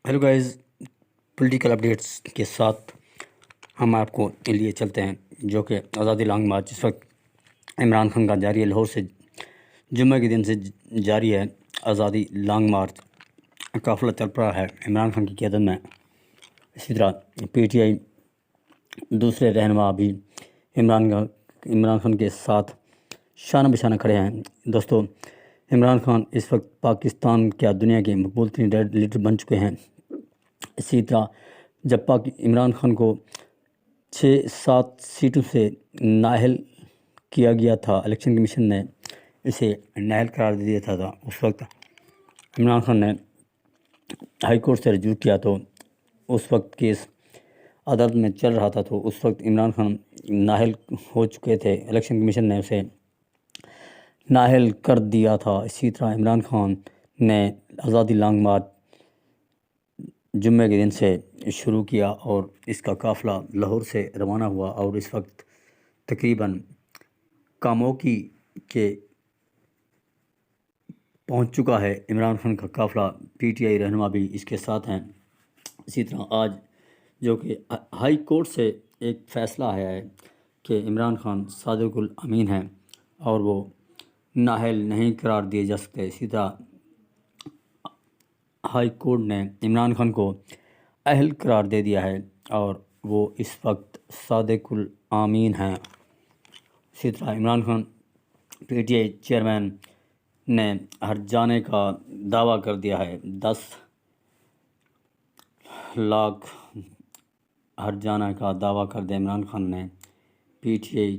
Hello guys, political updates کے ساتھ ہم آپ کو لیے چلتے ہیں جو کہ آزادی لانگ مارچ اس وقت عمران خان کا جاری ہے۔ لاہور سے جمعہ کے دن سے جاری ہے آزادی لانگ مارچ، قافلہ چل رہا ہے عمران خان کی قیادت میں۔ اسی طرح پی ٹی آئی دوسرے رہنما بھی عمران خان کے ساتھ شانہ بشانہ کھڑے ہیں۔ دوستو، عمران خان اس وقت پاکستان کیا دنیا کے مقبول ترین لیڈر بن چکے ہیں۔ اسی طرح جب عمران خان کو 6-7 سیٹوں سے نااہل کیا گیا تھا، الیکشن کمیشن نے اسے نااہل قرار دے دیا تھا، اس وقت عمران خان نے ہائی کورٹ سے رجوع کیا تو اس وقت کیس عدالت میں چل رہا تھا، تو اس وقت عمران خان نااہل ہو چکے تھے، الیکشن کمیشن نے اسے نااہل کر دیا تھا۔ اسی طرح عمران خان نے آزادی لانگ مارچ جمعہ کے دن سے شروع کیا اور اس کا قافلہ لاہور سے روانہ ہوا اور اس وقت تقریباً کاموکی کے پہنچ چکا ہے عمران خان کا قافلہ۔ پی ٹی آئی رہنما بھی اس کے ساتھ ہیں۔ اسی طرح آج جو کہ ہائی کورٹ سے ایک فیصلہ آیا ہے کہ عمران خان صادق الامین ہیں اور وہ نااہل نہیں قرار دیے جا سکتے۔ اسی طرح ہائی کورٹ نے عمران خان کو اہل قرار دے دیا ہے اور وہ اس وقت صادق الامین ہیں۔ اسی طرح Imran Khan P T I chairman نے ہر جانے کا دعویٰ کر دیا ہے، 10 لاکھ ہر جانے کا دعویٰ کر دیا عمران خان نے۔ P T I